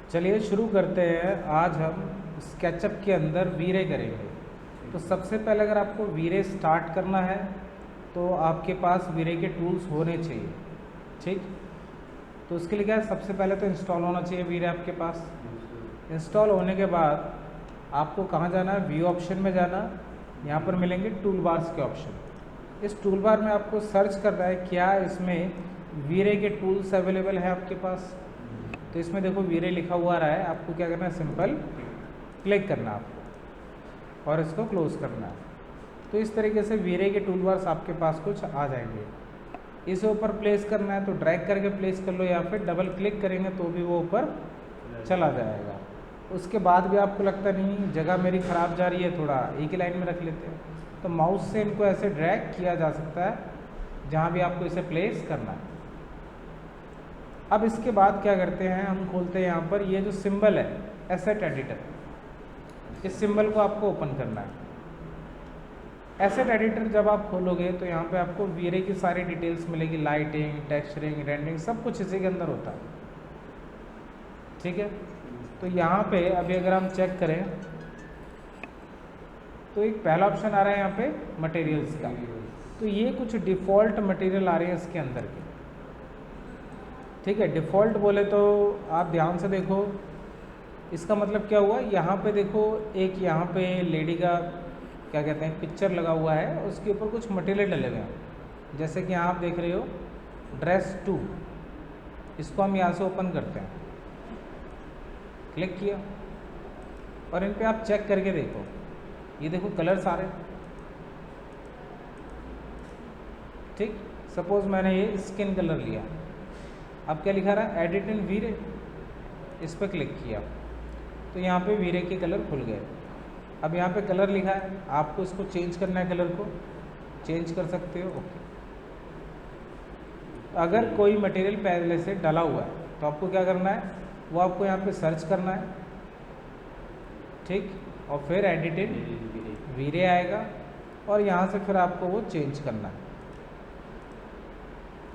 चलिए शुरू करते हैं। आज हम स्केचअप के अंदर वीरे करेंगे। तो सबसे पहले अगर आपको वीरे स्टार्ट करना है तो आपके पास वीरे के टूल्स होने चाहिए। ठीक, तो उसके लिए क्या है, सबसे पहले तो इंस्टॉल होना चाहिए वीरे आपके पास। इंस्टॉल होने के बाद आपको कहाँ जाना है, व्यू ऑप्शन में जाना। यहाँ पर मिलेंगे टूल बार्स के ऑप्शन। इस टूल बार में आपको सर्च करना है क्या इसमें वीरे के टूल्स अवेलेबल है आपके पास। तो इसमें देखो वीरे लिखा हुआ रहा है, आपको क्या करना है, सिंपल क्लिक करना है आपको और इसको क्लोज करना है। तो इस तरीके से वीरे के टूल बार्स आपके पास कुछ आ जाएंगे। इसे ऊपर प्लेस करना है तो ड्रैग करके प्लेस कर लो, या फिर डबल क्लिक करेंगे तो भी वो ऊपर चला जाएगा। उसके बाद भी आपको लगता नहीं जगह मेरी ख़राब जा रही है, थोड़ा एक ही लाइन में रख लेते हैं, तो माउस से इनको ऐसे ड्रैग किया जा सकता है जहाँ भी आपको इसे प्लेस करना है। अब इसके बाद क्या करते हैं, हम खोलते हैं यहाँ पर ये जो सिंबल है एसेट एडिटर, इस सिंबल को आपको ओपन करना है। एसेट एडिटर जब आप खोलोगे तो यहाँ पे आपको वीरे की सारी डिटेल्स मिलेगी, लाइटिंग, टेक्सचरिंग, रेंडरिंग, सब कुछ इसी के अंदर होता है। ठीक है, तो यहाँ पे अभी अगर हम चेक करें तो एक पहला ऑप्शन आ रहा है यहाँ पे मटेरियल्स का। तो ये कुछ डिफ़ॉल्ट मटेरियल आ रहे हैं इसके अंदर के। ठीक है, डिफ़ॉल्ट बोले तो आप ध्यान से देखो, इसका मतलब क्या हुआ, यहाँ पे देखो एक यहाँ पे लेडी का क्या कहते हैं पिक्चर लगा हुआ है, उसके ऊपर कुछ मटेरियल डले हुए हैं। जैसे कि यहाँ आप देख रहे हो ड्रेस 2, इसको हम यहाँ से ओपन करते हैं, क्लिक किया और इन पे आप चेक करके देखो, ये देखो कलर सारे। ठीक, सपोज मैंने ये स्किन कलर लिया, अब क्या लिखा रहा है, एडिट इन वीरे, इस पर क्लिक किया तो यहाँ पे वीरे के कलर खुल गए। अब यहाँ पे कलर लिखा है, आपको इसको चेंज करना है, कलर को चेंज कर सकते हो। ओके, अगर कोई मटेरियल पहले से डला हुआ है तो आपको क्या करना है, वो आपको यहाँ पे सर्च करना है। ठीक, और फिर एडिट इन वीरे आएगा और यहाँ से फिर आपको वो चेंज करना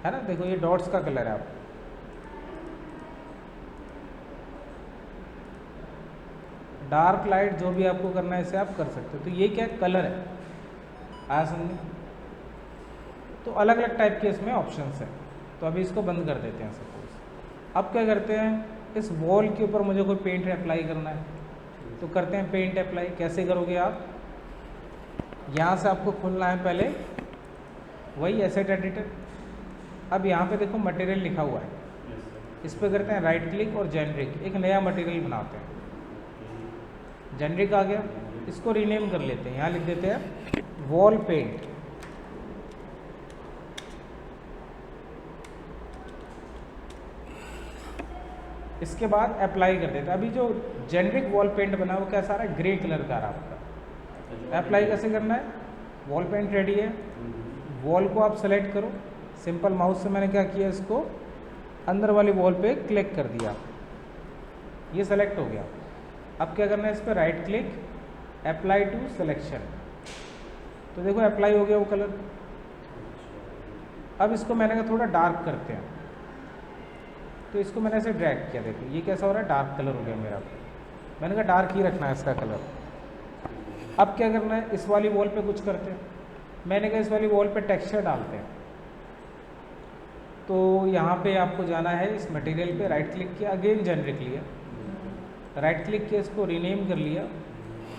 है ना। देखो ये डॉट्स का कलर है, आपको डार्क लाइट जो भी आपको करना है इसे आप कर सकते हो। तो ये क्या कलर है, आया समझे। तो अलग अलग टाइप के इसमें ऑप्शंस हैं। तो अभी इसको बंद कर देते हैं सपोज। अब क्या करते हैं, इस वॉल के ऊपर मुझे कोई पेंट अप्लाई करना है, तो करते हैं पेंट अप्लाई। कैसे करोगे आप, यहाँ से आपको खोलना है पहले वही एसेट एडिटर। अब यहाँ पे देखो मटेरियल लिखा हुआ है, इस पर करते हैं राइट क्लिक और जेनरिक, एक नया मटेरियल बनाते हैं। जेनरिक आ गया, इसको रीनेम कर लेते हैं, यहाँ लिख देते हैं वॉल पेंट। इसके बाद अप्लाई कर देते हैं। अभी जो जेनरिक वॉल पेंट बना है वो कैसा आ रहा है, ग्रे कलर का आ रहा है आपका। अप्लाई कैसे करना है, वॉल पेंट रेडी है, वॉल को आप सेलेक्ट करो, सिंपल माउस से मैंने क्या किया, इसको अंदर वाली वॉल पे क्लिक कर दिया, ये सेलेक्ट हो गया। अब क्या करना है, इस पर right click, apply to selection, तो देखो अप्लाई हो गया वो कलर। अब इसको मैंने कहा थोड़ा डार्क करते हैं, तो इसको मैंने ऐसे ड्रैग किया, देखो ये कैसा हो रहा है, डार्क कलर हो गया मेरा। मैंने कहा डार्क ही रखना है इसका कलर। अब क्या करना है, इस वाली वॉल पे कुछ करते हैं, मैंने कहा इस वाली वॉल पे टेक्सचर डालते हैं। तो यहाँ पे आपको जाना है, इस मटेरियल पे राइट क्लिक किया, अगेन जेनरिक लिया, राइट क्लिक किया, इसको रीनेम कर लिया,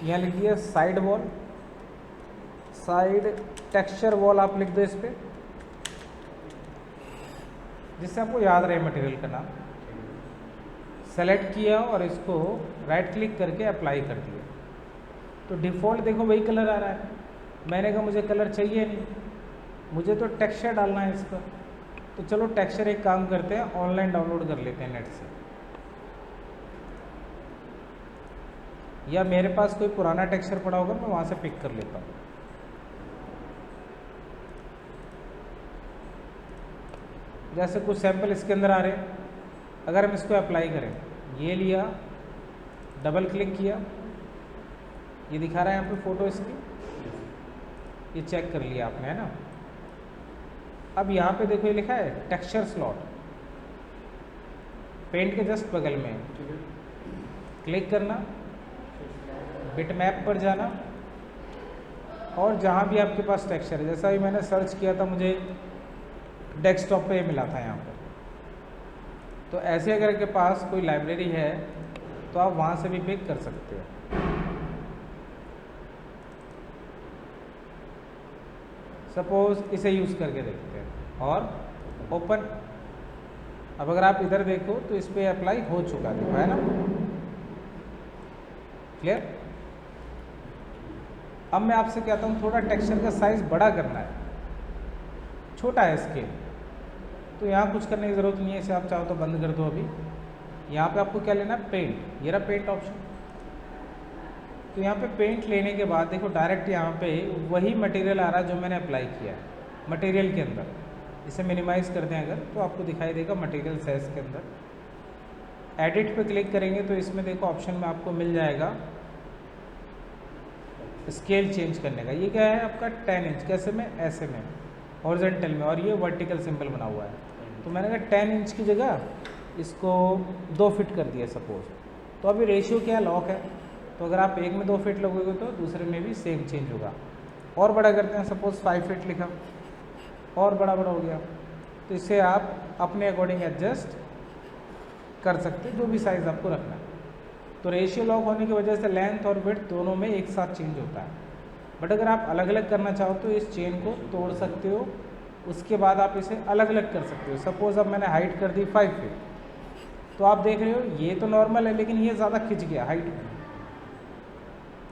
यहाँ लिख दिया side wall, side texture wall आप लिख दो इस पर, जिससे आपको याद रहे मटेरियल का नाम। सेलेक्ट किया और इसको राइट क्लिक करके अप्लाई कर दिया। तो डिफ़ॉल्ट देखो वही कलर आ रहा है। मैंने कहा मुझे कलर चाहिए नहीं, मुझे तो टेक्सचर डालना है इस पर। तो चलो टेक्सचर एक काम करते हैं, ऑनलाइन डाउनलोड कर लेते हैं नेट से, या मेरे पास कोई पुराना टेक्सचर पड़ा होगा मैं वहाँ से पिक कर लेता हूँ। जैसे कुछ सैंपल इसके अंदर आ रहे हैं, अगर हम इसको अप्लाई करें, ये लिया, डबल क्लिक किया, ये दिखा रहा है यहाँ पे फ़ोटो इसकी, ये चेक कर लिया आपने, है ना। अब यहाँ पे देखो ये लिखा है टेक्सचर स्लॉट, पेंट के जस्ट बगल में। क्लिक करना, बिटमैप पर जाना, और जहाँ भी आपके पास टेक्सचर है, जैसा भी मैंने सर्च किया था मुझे डेस्कटॉप पे मिला था यहाँ पर, तो ऐसे अगर आपके पास कोई लाइब्रेरी है तो आप वहाँ से भी पिक कर सकते हो। सपोज इसे यूज़ करके देखते हैं और ओपन। अब अगर आप इधर देखो तो इस पर अप्लाई हो चुका है ना, क्लियर। अब मैं आपसे कहता हूँ थोड़ा टेक्सचर का साइज़ बड़ा करना है, छोटा है स्केल, तो यहाँ कुछ करने की ज़रूरत नहीं है, इसे आप चाहो तो बंद कर दो। अभी यहाँ पे आपको क्या लेना है, पेंट। ये रहा पेंट ऑप्शन। तो यहाँ पे पेंट लेने के बाद देखो डायरेक्ट यहाँ पे वही मटेरियल आ रहा है जो मैंने अप्लाई किया है मटेरियल के अंदर। इसे मिनिमाइज़ कर दें अगर तो आपको दिखाई देगा मटेरियल साइज के अंदर। एडिट पे क्लिक करेंगे तो इसमें देखो ऑप्शन में आपको मिल जाएगा स्केल चेंज करने का। ये क्या है आपका 10 इंच, कैसे में, ऐसे में, हॉरिजॉन्टल में, और ये वर्टिकल सिंबल बना हुआ है। तो मैंने कहा 10 इंच की जगह इसको 2 फीट कर दिया सपोज। तो अभी रेशियो क्या है, लॉक है, तो अगर आप एक में 2 फीट लगोगे तो दूसरे में भी सेम चेंज होगा। और बड़ा करते हैं, सपोज 5 फीट लिखा, और बड़ा हो गया। तो इसे आप अपने अकॉर्डिंग एडजस्ट कर सकते हैं, जो भी साइज़ आपको रखना है। तो रेशियो लॉक होने की वजह से लेंथ और विड्थ दोनों में एक साथ चेंज होता है। बट अगर आप अलग अलग करना चाहो तो इस चेन को तोड़ सकते हो, उसके बाद आप इसे अलग अलग कर सकते हो। सपोज़ अब मैंने हाइट कर दी 5 फीट, तो आप देख रहे हो ये तो नॉर्मल है लेकिन ये ज़्यादा खिंच गया हाइट में।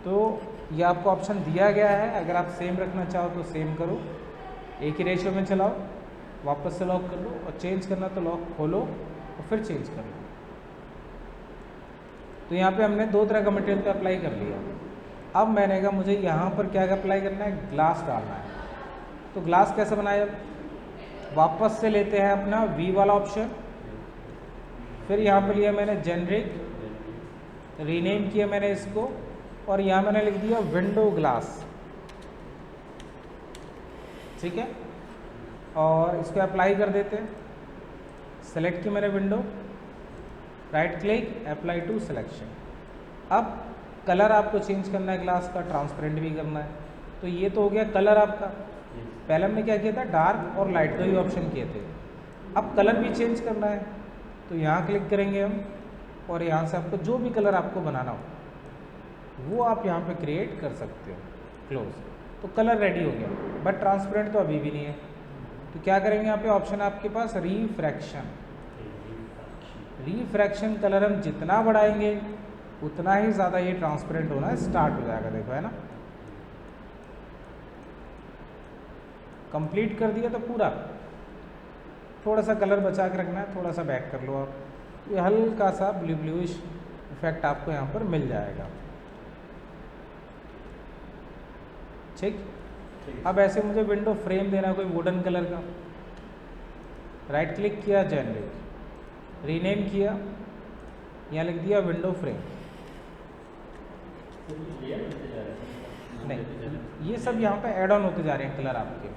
तो ये आपको ऑप्शन दिया गया है, अगर आप सेम रखना चाहो तो सेम करो, एक ही रेशियो में चलाओ, वापस से लॉक कर लो, और चेंज करना तो लॉक खोलो और फिर चेंज कर लो। तो यहाँ पे हमने 2 तरह का मटेरियल पे अप्लाई कर लिया। अब मैंने कहा मुझे यहाँ पर क्या अप्लाई करना है, ग्लास डालना है। तो ग्लास कैसे बनाया, वापस से लेते हैं अपना V वाला ऑप्शन, फिर यहाँ पे लिया मैंने जेनरिक, रीनेम किया मैंने इसको, और यहाँ मैंने लिख दिया विंडो ग्लास, ठीक है। और इसको अप्लाई कर देते हैं। सेलेक्ट की मैंने window, right click, apply to selection. अब कलर आपको चेंज करना है ग्लास का, ट्रांसपेरेंट भी करना है। तो ये तो हो गया कलर आपका। पहले हमने क्या किया था, डार्क और लाइट 2 ही ऑप्शन किए थे। अब कलर भी चेंज करना है, तो यहाँ क्लिक करेंगे हम, और यहाँ से आपको जो भी कलर आपको बनाना हो वो आप यहाँ पे क्रिएट कर सकते हो। क्लोज, तो कलर रेडी हो गया, बट ट्रांसपेरेंट तो अभी भी नहीं है। तो क्या करेंगे, यहाँ पे ऑप्शन आपके पास रिफ्रैक्शन। रिफ्रैक्शन कलर हम जितना बढ़ाएंगे उतना ही ज़्यादा ये ट्रांसपेरेंट होना स्टार्ट हो जाएगा, देखो है ना। कंप्लीट कर दिया तो पूरा, थोड़ा सा कलर बचा के रखना है, थोड़ा सा बैक कर लो आप, तो ये हल्का सा ब्लूइश इफेक्ट आपको यहाँ पर मिल जाएगा, ठीक। अब ऐसे मुझे विंडो फ्रेम देना है कोई वुडन कलर का, राइट क्लिक किया, जेनरिक, रीनेम किया, यहाँ लिख दिया विंडो फ्रेम। नहीं, ये सब यहाँ पे ऐड ऑन होते जा रहे हैं कलर आपके,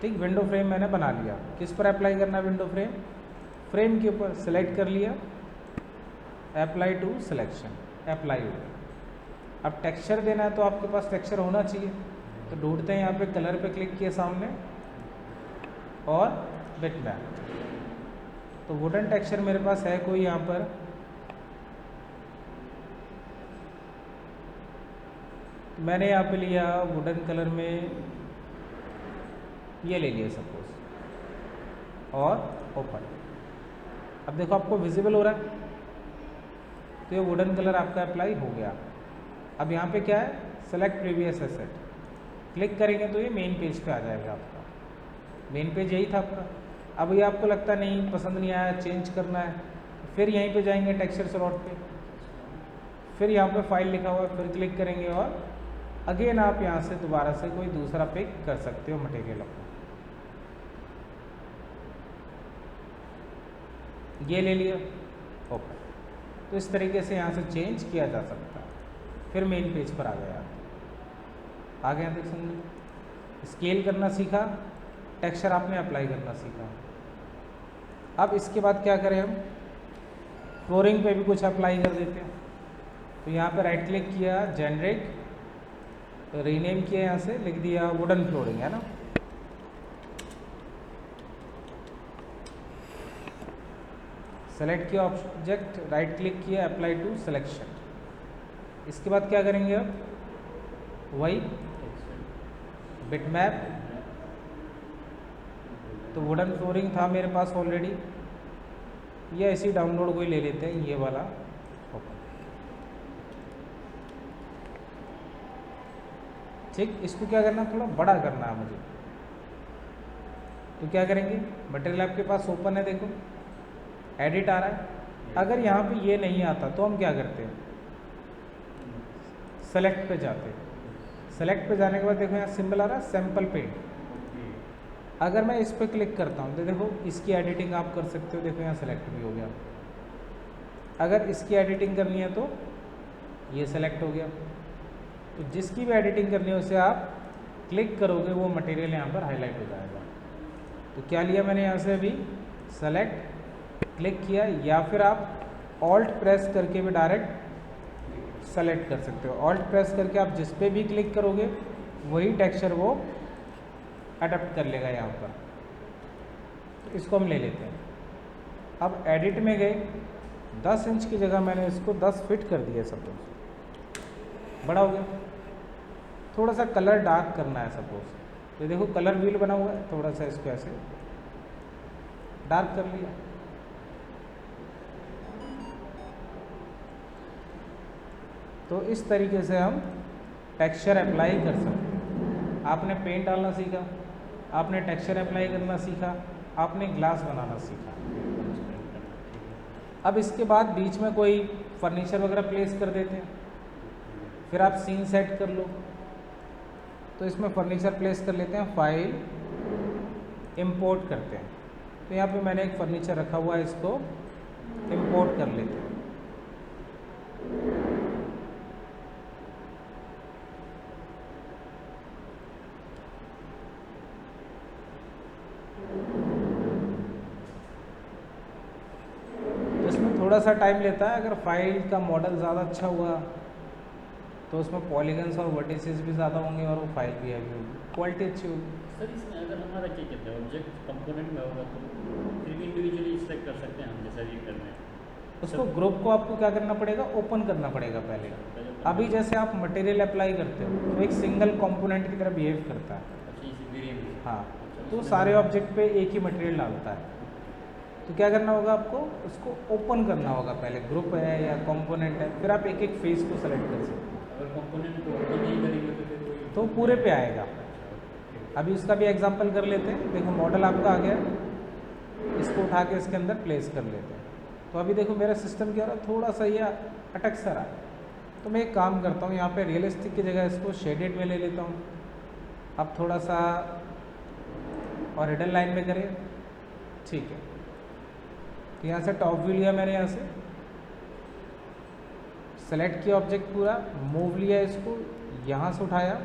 ठीक। विंडो फ्रेम मैंने बना लिया। किस पर अप्लाई करना है विंडो फ्रेम, फ्रेम के ऊपर सेलेक्ट कर लिया, अप्लाई टू सिलेक्शन, अप्लाई हो गया। अब टेक्सचर देना है तो आपके पास टेक्सचर होना चाहिए, तो ढूंढते हैं यहाँ पे कलर पे क्लिक किए सामने, और बिटमैप। तो वुडन टेक्सचर मेरे पास है कोई यहाँ पर, मैंने यहाँ पे लिया वुडन कलर में, ये ले लिया सपोज, और ओपन। अब देखो आपको विजिबल हो रहा है, तो ये वुडन कलर आपका अप्लाई हो गया। अब यहाँ पे क्या है, सेलेक्ट प्रीवियस एसेट, क्लिक करेंगे तो ये मेन पेज पे आ जाएगा आपका। मेन पेज यही था आपका। अब ये आपको लगता नहीं, पसंद नहीं आया, चेंज करना है, फिर यहीं पे जाएंगे टेक्सचर स्लॉट पे, फिर यहाँ पे फाइल लिखा हुआ है, फिर क्लिक करेंगे, और अगेन आप यहाँ से दोबारा से कोई दूसरा पिक कर सकते हो मटेरियल अपना। ये ले लिया, ओके। तो इस तरीके से यहाँ से चेंज किया जा सकता है। फिर मेन पेज पर आ गया, आ गया, देख समझे। स्केल करना सीखा, टेक्सचर आपने अप्लाई करना सीखा। अब इसके बाद क्या करें हम, फ्लोरिंग पे भी कुछ अप्लाई कर देते हैं। तो यहाँ पे राइट क्लिक किया, जेनरिक, रीनेम किया, यहाँ से लिख दिया वुडन फ्लोरिंग, है ना। सेलेक्ट किया ऑब्जेक्ट, राइट क्लिक किया, अप्लाई टू सिलेक्शन। इसके बाद क्या करेंगे अब, वही बिटमैप, तो वुडन फ्लोरिंग था मेरे पास ऑलरेडी, ये ऐसी डाउनलोड कोई ले लेते हैं, ये वाला ओपन। ठीक, इसको क्या करना, थोड़ा बड़ा करना है मुझे, तो क्या करेंगे, मटेरियल आपके पास ओपन है, देखो एडिट आ रहा है। अगर यहाँ पे ये नहीं आता तो हम क्या करते हैं, सेलेक्ट पे जाते हैं। सेलेक्ट पे जाने के बाद देखो यहाँ सिंबल आ रहा है सैम्पल पेंट, अगर मैं इस पर क्लिक करता हूँ तो देखो इसकी एडिटिंग आप कर सकते हो, देखो यहाँ सेलेक्ट भी हो गया। अगर इसकी एडिटिंग करनी है तो ये सेलेक्ट हो गया। तो जिसकी भी एडिटिंग करनी है उसे आप क्लिक करोगे, वो मटेरियल यहाँ पर हाईलाइट हो जाएगा। तो क्या लिया मैंने यहाँ से, अभी सेलेक्ट क्लिक किया, या फिर आप ऑल्ट प्रेस करके भी डायरेक्ट सेलेक्ट कर सकते हो। ऑल्ट प्रेस करके आप जिस पे भी क्लिक करोगे वही टेक्सचर वो अडप्ट कर लेगा यहाँ पर। तो इसको हम ले लेते हैं। अब एडिट में गए, 10 इंच की जगह मैंने इसको 10 फिट कर दिया, सपोज बड़ा हो गया। थोड़ा सा कलर डार्क करना है सपोज, तो देखो कलर व्हील बना हुआ है, थोड़ा सा इसको ऐसे डार्क कर लिया। तो इस तरीके से हम टेक्सचर अप्लाई कर सकते हैं। आपने पेंट डालना सीखा, आपने टेक्सचर अप्लाई करना सीखा, आपने ग्लास बनाना सीखा। अब इसके बाद बीच में कोई फर्नीचर वगैरह प्लेस कर देते हैं, फिर आप सीन सेट कर लो, तो इसमें फर्नीचर प्लेस कर लेते हैं, फाइल इंपोर्ट करते हैं। तो यहाँ पे मैंने एक फर्नीचर रखा हुआ है, इसको इंपोर्ट कर लेते हैं। थोड़ा सा टाइम लेता है। अगर फाइल का मॉडल ज़्यादा अच्छा हुआ तो उसमें पॉलीगन्स और वर्टिसेस भी ज़्यादा होंगे और वो फाइल भी हैवी होगी, क्वालिटी अच्छी होगी। सर इसमें अगर हमारा क्या कहते हैं ऑब्जेक्ट कंपोनेंट में होगा तो फिर भी इंडिविजुअली सिलेक्ट कर सकते हैं हम, जैसा भी करना है उसको ग्रुप को आपको क्या करना पड़ेगा, ओपन करना पड़ेगा पहले। अभी जैसे आप मटेरियल अप्लाई करते हो तो एक सिंगल कंपोनेंट की तरह बिहेव करता है। अच्छा, इसी वेरिएबल। हाँ, तो सारे ऑब्जेक्ट पे एक ही मटेरियल डालता है। तो क्या करना होगा आपको, उसको ओपन करना होगा पहले, ग्रुप है या कंपोनेंट है, फिर आप एक एक फेस को सेलेक्ट कर सकते हैं। अगर कंपोनेंट को ओपन नहीं करेंगे तो फिर तो पूरे पे आएगा। अभी उसका भी एग्जांपल कर लेते हैं। देखो मॉडल आपका आ गया, इसको उठा के इसके अंदर प्लेस कर लेते हैं। तो अभी देखो मेरा सिस्टम क्या हो रहा है, थोड़ा सा ये अटक सा रहा है। तो मैं एक काम करता हूँ, यहाँ पे रियलिस्टिक की जगह इसको शेडेड में ले लेता हूँ। अब थोड़ा सा और हिडन लाइन में करें, ठीक है। तो यहाँ से टॉप व्यू लिया मैंने, यहाँ से सेलेक्ट किया ऑब्जेक्ट पूरा, मूव लिया, इसको यहाँ से उठाया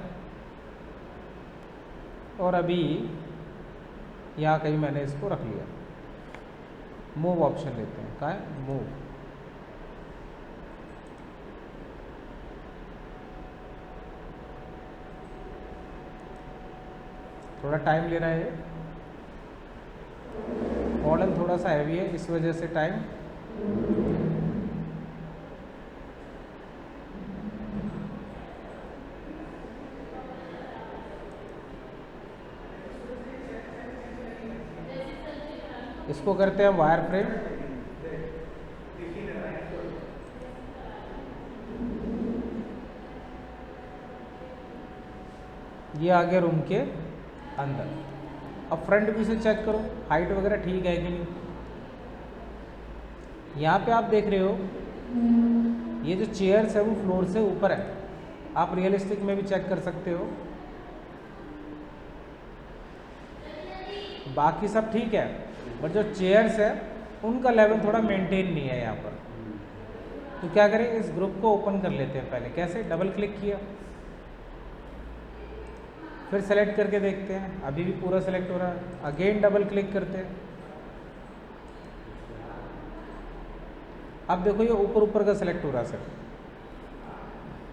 और अभी यहाँ कहीं मैंने इसको रख लिया। मूव ऑप्शन लेते हैं, कहाँ है मूव। थोड़ा टाइम ले रहा है, मॉडल थोड़ा सा हैवी है, इस वजह से टाइम। इसको करते हैं वायर फ्रेम। ये आ गया रूम के अंदर। अब फ्रंट व्यू से चेक करो, हाइट वगैरह ठीक है कि नहीं। यहाँ पे आप देख रहे हो ये जो चेयर्स है वो फ्लोर से ऊपर है। आप रियलिस्टिक में भी चेक कर सकते हो, बाकी सब ठीक है, बट जो चेयर्स है उनका लेवल थोड़ा मेंटेन नहीं है यहाँ पर। तो क्या करें, इस ग्रुप को ओपन कर लेते हैं पहले। कैसे, डबल क्लिक किया, फिर सेलेक्ट करके देखते हैं, अभी भी पूरा सेलेक्ट हो रहा है। अगेन डबल क्लिक करते हैं, अब देखो ये ऊपर ऊपर का सेलेक्ट हो रहा है सर।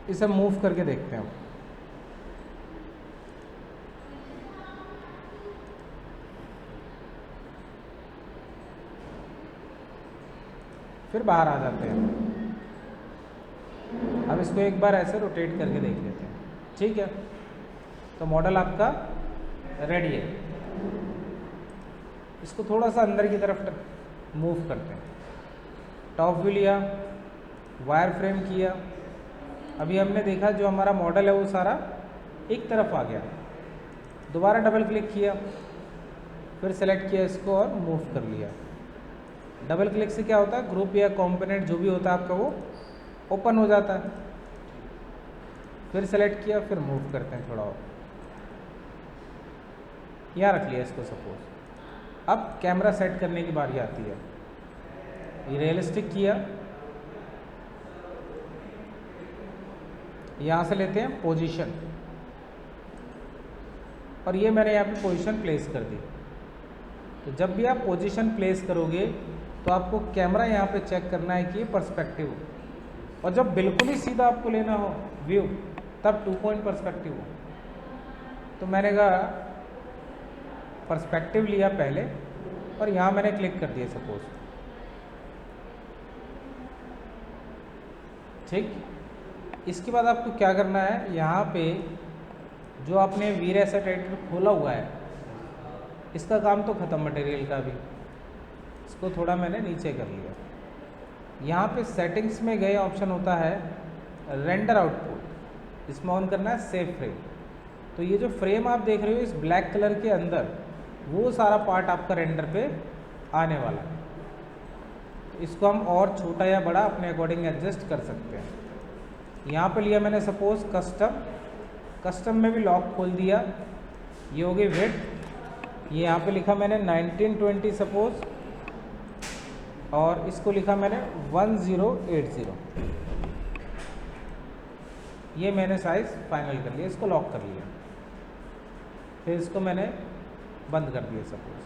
इसे मूव करके देखते हैं। फिर बाहर आ जाते हैं। अब इसको एक बार ऐसे रोटेट करके देख लेते हैं। ठीक है, तो मॉडल आपका रेडी है। इसको थोड़ा सा अंदर की तरफ मूव करते हैं। टॉप व्यू लिया, वायर फ्रेम किया। अभी हमने देखा जो हमारा मॉडल है वो सारा एक तरफ आ गया। दोबारा डबल क्लिक किया, फिर सेलेक्ट किया इसको और मूव कर लिया। डबल क्लिक से क्या होता है, ग्रुप या कंपोनेंट जो भी होता है आपका वो ओपन हो जाता है। फिर सेलेक्ट किया, फिर मूव करते हैं थोड़ा और, यहाँ रख लिया इसको सपोज। अब कैमरा सेट करने की बारी आती है। ये रियलिस्टिक किया, यहाँ से लेते हैं पोजीशन, और ये मैंने यहाँ पे पोजीशन प्लेस कर दी। तो जब भी आप पोजीशन प्लेस करोगे तो आपको कैमरा यहाँ पे चेक करना है कि ये पर्सपेक्टिव हो, और जब बिल्कुल ही सीधा आपको लेना हो व्यू तब 2 पॉइंट पर्सपेक्टिव हो। तो मैंने कहा पर्सपेक्टिव लिया पहले और यहाँ मैंने क्लिक कर दिया सपोज। ठीक, इसके बाद आपको क्या करना है, यहाँ पे जो आपने वीर एसेट एडिटर खोला हुआ है इसका काम तो ख़त्म मटेरियल का भी। इसको थोड़ा मैंने नीचे कर लिया। यहाँ पे सेटिंग्स में गए ऑप्शन होता है रेंडर आउटपुट, इसमें ऑन करना है सेव फ्रेम। तो ये जो फ्रेम आप देख रहे हो इस ब्लैक कलर के अंदर, वो सारा पार्ट आपका रेंडर पे आने वाला है। तो इसको हम और छोटा या बड़ा अपने अकॉर्डिंग एडजस्ट कर सकते हैं। यहाँ पे लिया मैंने सपोज कस्टम, कस्टम में भी लॉक खोल दिया। ये हो गई विड्थ, ये यहाँ पे लिखा मैंने 1920 सपोज, और इसको लिखा मैंने 1080। ये मैंने साइज़ फाइनल कर लिया, इसको लॉक कर लिया। फिर इसको मैंने बंद कर दिया सपोज।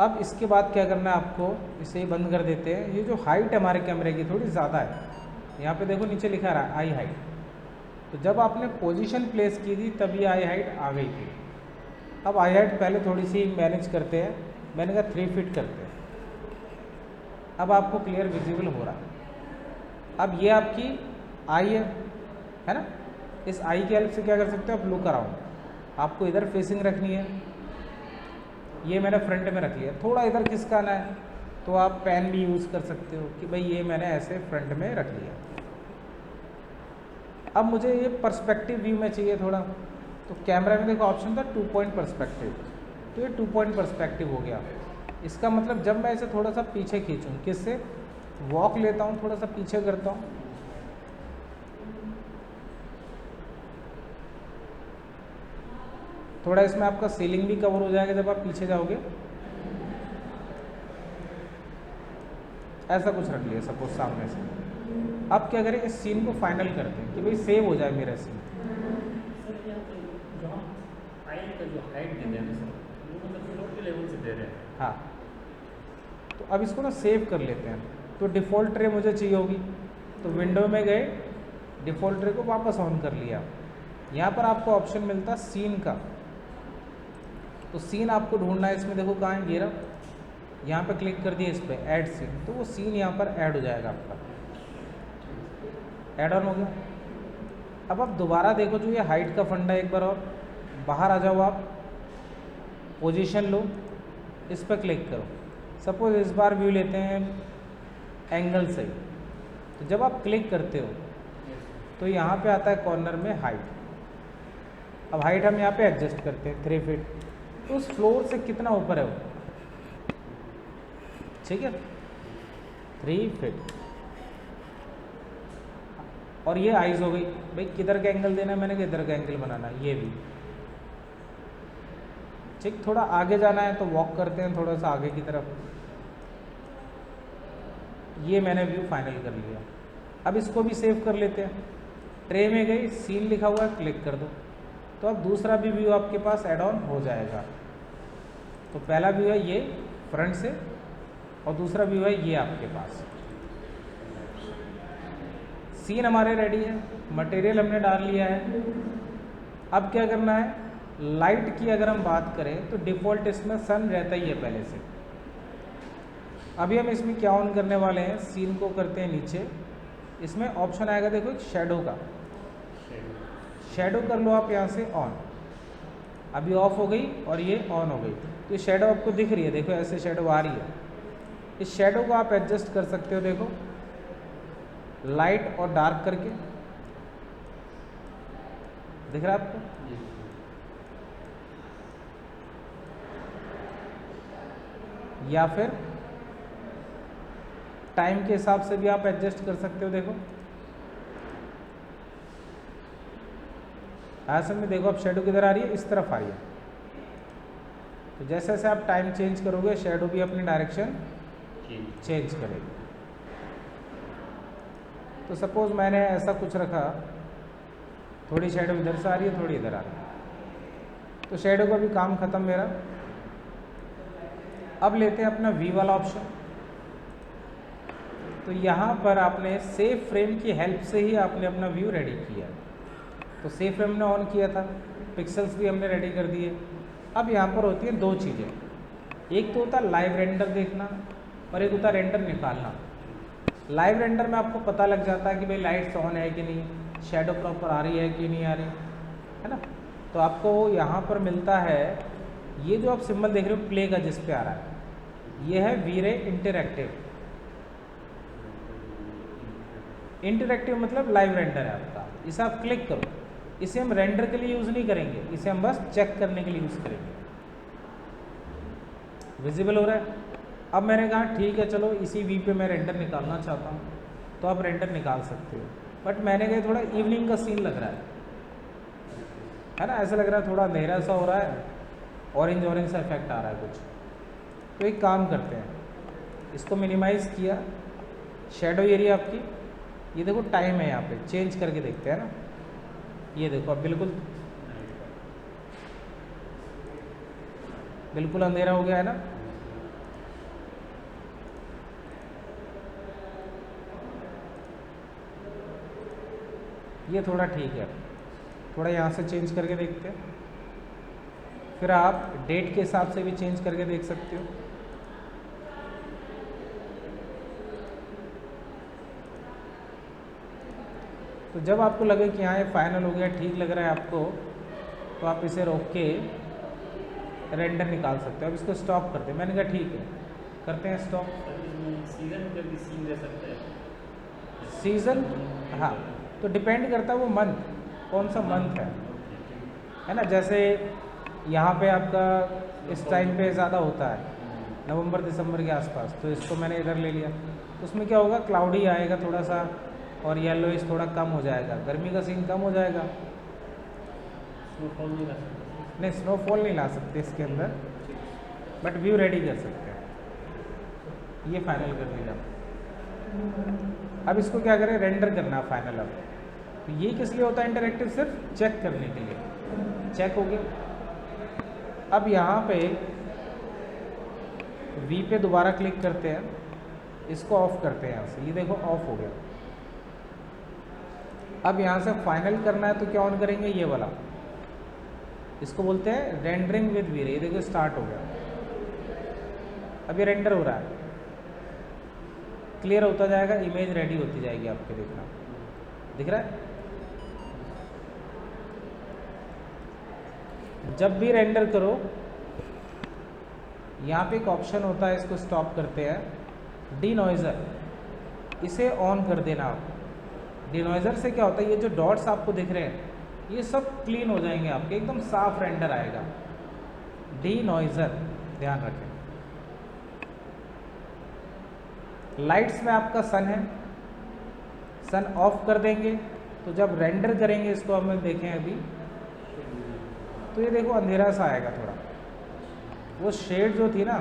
अब इसके बाद क्या करना है आपको, इसे ही बंद कर देते हैं। ये जो हाइट है हमारे कैमरे की थोड़ी ज़्यादा है, यहाँ पे देखो नीचे लिखा रहा है आई हाइट। तो जब आपने पोजीशन प्लेस की थी तब ये आई हाइट आ गई थी। अब आई हाइट पहले थोड़ी सी मैनेज करते हैं, मैंने कहा 3 फीट करते हैं। अब आपको क्लियर विजिबल हो रहा है। अब ये आपकी आई है ना, इस आई की हेल्प से क्या कर सकते हो आप, लुक अराउंड। आपको इधर फेसिंग रखनी है, ये मैंने फ्रंट में रख लिया। थोड़ा इधर खिसकाना है तो आप पेन भी यूज़ कर सकते हो कि भाई ये मैंने ऐसे फ्रंट में रख लिया। अब मुझे ये पर्सपेक्टिव व्यू में चाहिए थोड़ा, तो कैमरा में देखो ऑप्शन था 2 पॉइंट पर्सपेक्टिव, तो ये 2 पॉइंट पर्सपेक्टिव हो गया। इसका मतलब जब मैं इसे थोड़ा सा पीछे खींचूँ, किससे वॉक लेता हूँ, थोड़ा सा पीछे करता हूँ, थोड़ा इसमें आपका सीलिंग भी कवर हो जाएगा जब आप पीछे जाओगे। ऐसा कुछ रख लिया सपोज सामने से। अब क्या करें, इस सीन को फाइनल करते हैं कि भाई सेव हो जाए मेरा सीन। सर यहाँ पे जो हम आई का जो हाइट देते हैं सर, वो मतलब फ्लोर के लेवल से दे रहे हैं। हाँ, तो अब इसको ना सेव कर लेते हैं। तो डिफ़ॉल्ट ट्रे मुझे चाहिए होगी, तो विंडो में गए, डिफ़ॉल्ट ट्रे को वापस ऑन कर लिया। यहाँ पर आपको ऑप्शन मिलता सीन का, तो सीन आपको ढूंढना है। इसमें देखो कहाँ है, घेरा, यहाँ पे क्लिक कर दिया इस पर ऐड सीन, तो वो सीन यहाँ पर ऐड हो जाएगा आपका, ऐड ऑन हो गया। अब आप दोबारा देखो जो ये हाइट का फंडा, एक बार और बाहर आ जाओ, आप पोजीशन लो, इस पर क्लिक करो। सपोज इस बार व्यू लेते हैं एंगल से, तो जब आप क्लिक करते हो तो यहाँ पे आता है कॉर्नर में हाइट। अब हाइट हम यहाँ पे एडजस्ट करते हैं 3 फीट, तो उस फ्लोर से कितना ऊपर है वो, ठीक है 3 फीट। और ये आइज हो गई, भाई किधर का एंगल देना है, मैंने किधर का एंगल बनाना है, ये भी ठीक। थोड़ा आगे जाना है तो वॉक करते हैं थोड़ा सा आगे की तरफ। ये मैंने व्यू फाइनल कर लिया। अब इसको भी सेव कर लेते हैं। ट्रे में गई, सीन लिखा हुआ है, क्लिक कर दो, तो अब दूसरा भी व्यू आपके पास ऐड ऑन हो जाएगा। तो पहला व्यू है ये फ्रंट से, और दूसरा व्यू है ये आपके पास सीन हमारे रेडी है, मटेरियल हमने डाल लिया है। अब क्या करना है, लाइट की अगर हम बात करें तो डिफ़ॉल्ट इसमें सन रहता ही है पहले से। अभी हम इसमें क्या ऑन करने वाले हैं, सीन को करते हैं नीचे, इसमें ऑप्शन आएगा देखो एक शेडो का, शेडो कर लो आप यहाँ से ऑन। अभी ऑफ हो गई और ये ऑन हो गई, तो ये शेडो आपको दिख रही है, देखो ऐसे शेडो आ रही है। इस शेडो को आप एडजस्ट कर सकते हो, देखो लाइट और डार्क करके, दिख रहा है आपको। या फिर टाइम के हिसाब से भी आप एडजस्ट कर सकते हो, देखो ऐसे में देखो अब शेडो किधर आ रही है, इस तरफ आ रही है। तो जैसे जैसे आप टाइम चेंज करोगे शेडो भी अपनी डायरेक्शन चेंज करेगी। तो सपोज मैंने ऐसा कुछ रखा, थोड़ी शेडो इधर से आ रही है, थोड़ी इधर आ रही है, तो शेडो का भी काम खत्म मेरा। अब लेते हैं अपना वी वाला ऑप्शन। तो यहाँ पर आपने सेव फ्रेम की हेल्प से ही आपने अपना व्यू रेडी किया। तो सेव फ्रेम ने ऑन किया था, पिक्सल्स भी हमने रेडी कर दिए। अब यहाँ पर होती हैं दो चीज़ें, एक तो होता है लाइव रेंडर देखना और एक होता है रेंडर निकालना। लाइव रेंडर में आपको पता लग जाता है कि भाई लाइट्स ऑन है कि नहीं, शेडो प्रॉपर आ रही है कि नहीं आ रही है ना। तो आपको यहाँ पर मिलता है ये जो आप सिंबल देख रहे हो प्ले का, जिस पे आ रहा है, ये है वी-रे इंटरैक्टिव। इंटरैक्टिव मतलब लाइव रेंडर है आपका, इसे आप क्लिक करो। इसे हम रेंडर के लिए यूज़ नहीं करेंगे, इसे हम बस चेक करने के लिए यूज़ करेंगे। विजिबल हो रहा है। अब मैंने कहा ठीक है चलो इसी वी पे मैं रेंडर निकालना चाहता हूँ, तो आप रेंडर निकाल सकते हो। बट मैंने कहा थोड़ा इवनिंग का सीन लग रहा है ना, ऐसा लग रहा है थोड़ा अंधेरा सा हो रहा है, ऑरेंज ऑरेंज सा इफेक्ट आ रहा है कुछ। तो एक काम करते हैं, इसको मिनिमाइज़ किया, शेडो एरिया आपकी, ये देखो टाइम है यहाँ पे, चेंज करके देखते हैं ना। ये देखो अब बिल्कुल अंधेरा हो गया है ना। ये थोड़ा ठीक है, थोड़ा यहाँ से चेंज करके देखते हैं। फिर आप डेट के हिसाब से भी चेंज करके देख सकते हो। तो जब आपको लगे कि हाँ ये फाइनल हो गया, ठीक लग रहा है आपको, तो आप इसे रोक के रेंडर निकाल सकते हो। अब इसको स्टॉप करते हैं, मैंने कहा ठीक है करते हैं स्टॉप। सीजन का भी सीन दे सकते हैं, सीज़न, हाँ तो डिपेंड करता है वो मंथ, कौन सा मंथ है ना। जैसे यहाँ पे आपका इस टाइम पे ज़्यादा होता है, नवंबर दिसंबर के आसपास, तो इसको मैंने इधर ले लिया। उसमें क्या होगा, क्लाउडी आएगा थोड़ा सा और येलोइश थोड़ा कम हो जाएगा, गर्मी का सीन कम हो जाएगा। स्नोफॉल नहीं ला सकते, नहीं स्नोफॉल नहीं ला सकते इसके अंदर, बट व्यू रेडी कर सकते हैं। ये फाइनल कर लिया। अब इसको क्या करें, रेंडर करना है फाइनल। अब तो ये किस लिए होता है इंटरैक्टिव, सिर्फ चेक करने के लिए। चेक हो गया। अब यहाँ पे वी पे दोबारा क्लिक करते हैं, इसको ऑफ करते हैं यहाँ से, ये देखो ऑफ हो गया। अब यहाँ से फाइनल करना है तो क्या ऑन करेंगे, ये वाला, इसको बोलते हैं रेंडरिंग विद वी-रे। ये देखो स्टार्ट हो गया, अब ये रेंडर हो रहा है, क्लियर होता जाएगा, इमेज रेडी होती जाएगी आपके, देखना दिख रहा है। जब भी रेंडर करो यहाँ पे एक ऑप्शन होता है, इसको स्टॉप करते हैं, डीनॉइजर, इसे ऑन कर देना आप। डीनॉइजर से क्या होता है, ये जो डॉट्स आपको दिख रहे हैं ये सब क्लीन हो जाएंगे आपके, एकदम साफ रेंडर आएगा। डीनॉइजर ध्यान रखें। लाइट्स में आपका सन है, सन ऑफ कर देंगे तो जब रेंडर करेंगे इसको हम देखें अभी, तो ये देखो अंधेरा सा आएगा थोड़ा, वो शेड जो थी ना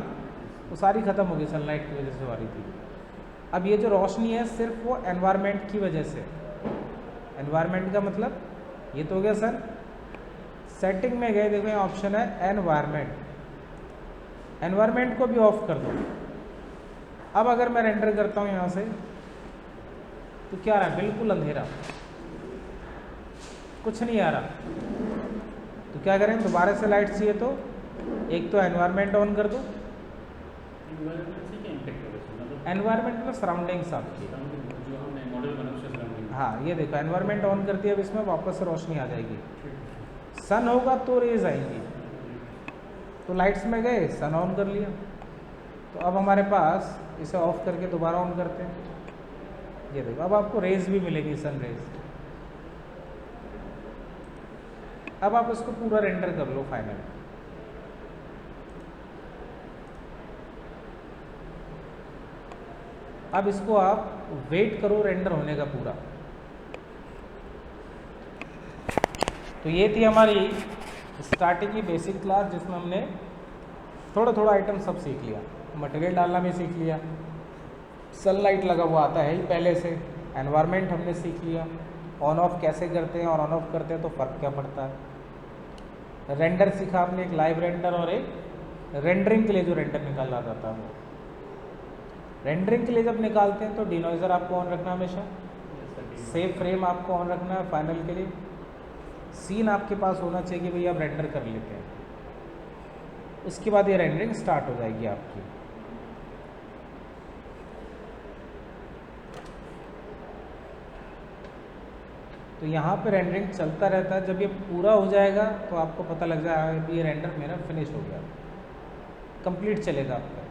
वो सारी ख़त्म हो गई, सनलाइट की वजह से हो रही थी। अब ये जो रोशनी है सिर्फ वो एनवायरनमेंट की वजह से, एनवायरनमेंट का मतलब ये तो हो गया सर। सेटिंग में गए, देखो यहाँ ऑप्शन है एनवायरनमेंट, एनवायरनमेंट को भी ऑफ कर दो। अब अगर मैं रेंडर करता हूँ यहाँ से, तो क्या आ रहा है, बिल्कुल अंधेरा, कुछ नहीं आ रहा। तो क्या करें, दोबारा से लाइट चाहिए तो एक तो एनवायरनमेंट ऑन कर दो। एनवायरनमेंट से क्या इम्पेक्ट होगा इसमें? मतलब एनवायरनमेंट में सराउंडिंग्स आपकी, surrounding जो हमने मॉडल बना उससे सराउंडिंग। हाँ ये देखो एनवायरनमेंट ऑन कर दिया, अब इसमें वापस से रोशनी आ जाएगी। सन होगा तो रेज आएंगी, तो लाइट्स में गए, सन ऑन कर लिया। तो अब हमारे पास, इसे ऑफ करके दोबारा ऑन करते हैं, ये देखो अब आपको रेज भी मिलेगी, सन रेज। अब आप इसको पूरा रेंडर कर लो फाइनल। अब इसको आप वेट करो रेंडर होने का पूरा। तो ये थी हमारी स्टार्टिंग की बेसिक क्लास, जिसमें हमने थोड़ा थोड़ा आइटम सब सीख लिया। मटेरियल डालना भी सीख लिया, सनलाइट लगा हुआ आता है ही पहले से, एनवायरनमेंट हमने सीख लिया, ऑन ऑफ कैसे करते हैं और ऑन ऑफ करते हैं तो फ़र्क क्या पड़ता है। रेंडर सीखा आपने, एक लाइव रेंडर और एक रेंडरिंग के लिए जो रेंडर निकाला जाता है वो। रेंडरिंग के लिए जब निकालते हैं तो डिनॉइजर आपको ऑन रखना हमेशा, सेव फ्रेम आपको ऑन रखना है फाइनल के लिए, सीन आपके पास होना चाहिए कि भाई आप रेंडर कर लेते हैं। उसके बाद ये रेंडरिंग स्टार्ट हो जाएगी आपकी। तो यहाँ पे रेंडरिंग चलता रहता है, जब ये पूरा हो जाएगा तो आपको पता लग जाएगा कि ये रेंडर मेरा फिनिश हो गया, कंप्लीट चलेगा आपका।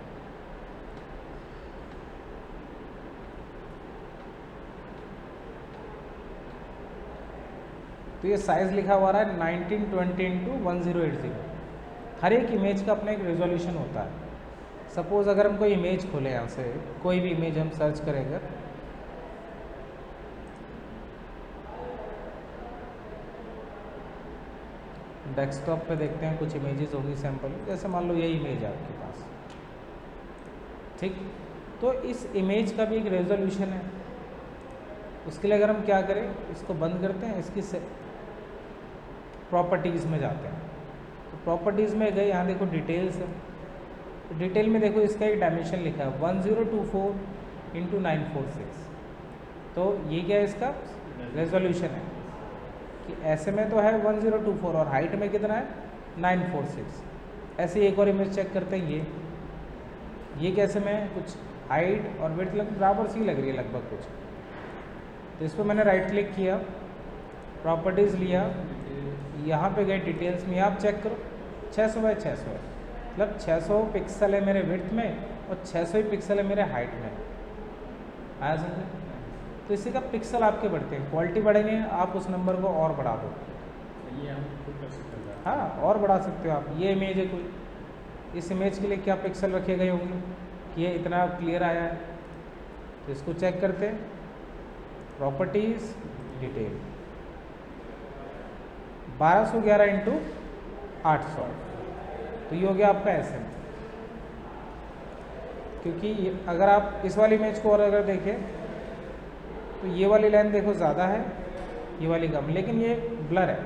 तो ये साइज़ लिखा हुआ रहा है 1920x1080। हर एक इमेज का अपना एक रेजोल्यूशन होता है। सपोज़ अगर हम कोई इमेज खोलें, यहाँ से कोई भी इमेज हम सर्च करेंगे, डेस्कटॉप पे देखते हैं कुछ इमेजेस होगी सैम्पल, जैसे मान लो ये इमेज है आपके पास, ठीक। तो इस इमेज का भी एक रेजोल्यूशन है। उसके लिए अगर हम क्या करें, इसको बंद करते हैं, इसकी प्रॉपर्टीज़ में जाते हैं। तो प्रॉपर्टीज़ में गए, यहाँ देखो डिटेल्स है, तो डिटेल में देखो इसका एक डायमेंशन लिखा है 1024x946। तो ये क्या है, इसका रेजोल्यूशन है कि ऐसे में तो है 1024 और हाइट में कितना है 946। ऐसे एक और इमेज चेक करते हैं, ये कैसे में है, कुछ हाइट और विड्थ लगभग बराबर सी लग रही है लगभग कुछ। तो इस पर मैंने राइट क्लिक किया, प्रॉपर्टीज़ लिया, यहाँ पे गए डिटेल्स में, आप चेक करो 600 बाई 600 है, मतलब 600 पिक्सल है मेरे विड्थ में और 600 ही पिक्सल है मेरे हाइट में। आया समझे? तो इसी का पिक्सल आपके बढ़ते हैं, क्वालिटी बढ़ेंगे, आप उस नंबर को और बढ़ा दो। ये हम खुद कर सकते हैं। हाँ, और बढ़ा सकते हो आप। ये इमेज है कोई, इस इमेज के लिए क्या पिक्सल रखे गए होंगे कि ये इतना क्लियर आया है। तो इसको चेक करते हैं, प्रॉपर्टीज़, डिटेल, 1211 × 800, तो ये हो गया आपका SM। क्योंकि अगर आप इस वाली इमेज को और अगर देखें तो ये वाली लाइन देखो ज़्यादा है, ये वाली कम, लेकिन ये ब्लर है।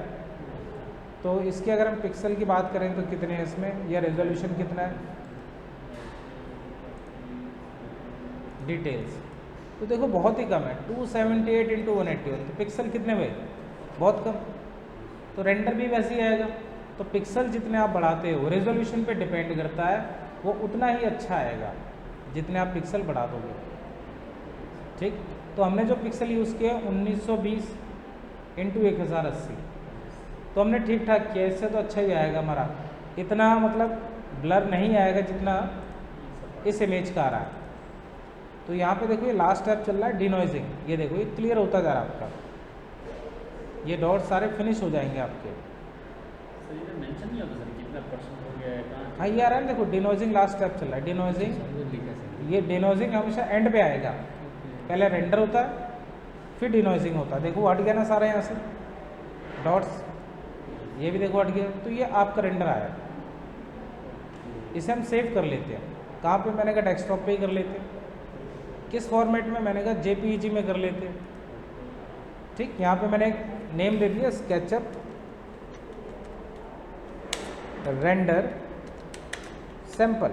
तो इसके अगर हम पिक्सल की बात करें तो कितने हैं इसमें, या रेजोल्यूशन कितना है, डिटेल्स, तो देखो बहुत ही कम है, 278 × 181। तो पिक्सल कितने हुए, बहुत कम। तो रेंडर भी वैसे ही आएगा। तो पिक्सल जितने आप बढ़ाते हो, रेजोल्यूशन पे डिपेंड करता है, वो उतना ही अच्छा आएगा जितने आप पिक्सल बढ़ा दोगे, ठीक। तो हमने जो पिक्सल यूज़ किया 1920 × 1080, तो हमने ठीक ठाक किया, इससे तो अच्छा ही आएगा हमारा। इतना मतलब ब्लर नहीं आएगा जितना इस इमेज का आ रहा है। तो यहाँ पे देखो ये लास्ट स्टेप चल रहा है डिनॉइजिंग, ये देखो ये क्लियर होता जा रहा है आपका, ये डॉट सारे फिनिश हो जाएंगे आपके। सर ये मेंशन नहीं होता सर कितना परसेंट हो गया है, कहाँ? हाँ ये आ रहा है, देखो डिनॉइजिंग लास्ट स्टेप चल रहा है, डिनॉइजिंग। ये डिनॉइजिंग हमेशा एंड पे आएगा, पहले रेंडर होता है फिर डिनॉइजिंग होता है। देखो हट गया ना सारा यहाँ से डॉट्स, ये भी देखो हट गया। तो ये आपका रेंडर आया, इसे हम सेव कर लेते हैं। कहाँ पे, मैंने कहा डेस्कटॉप पे ही कर लेते हैं। किस फॉर्मेट में, मैंने कहा JPEG में कर लेते हैं, ठीक। यहाँ पे मैंने एक नेम दे दिया, स्केचअप रेंडर सैंपल।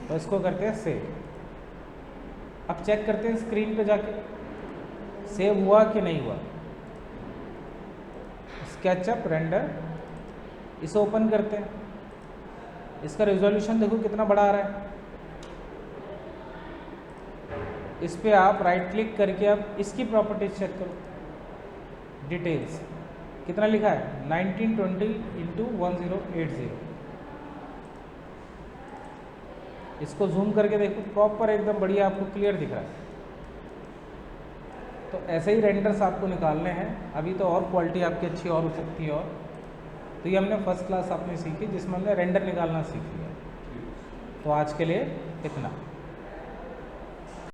तो इसको करते हैं सेव। अब चेक करते हैं स्क्रीन पे जाके सेव हुआ कि नहीं हुआ। स्केचअप रेंडर, इसे ओपन करते हैं। इसका रिजोल्यूशन देखो कितना बड़ा आ रहा है। इस पे आप राइट क्लिक करके आप इसकी प्रॉपर्टीज चेक करो। डिटेल्स कितना लिखा है 1920x1080। इसको जूम करके देखो, प्रॉपर एकदम बढ़िया आपको क्लियर दिख रहा है। तो ऐसे ही रेंडर्स आपको निकालने हैं। अभी तो और क्वालिटी आपकी अच्छी और हो सकती है। और तो ये हमने फर्स्ट क्लास आपने सीखी जिसमें हमने रेंडर निकालना सीख लिया। तो आज के लिए इतना।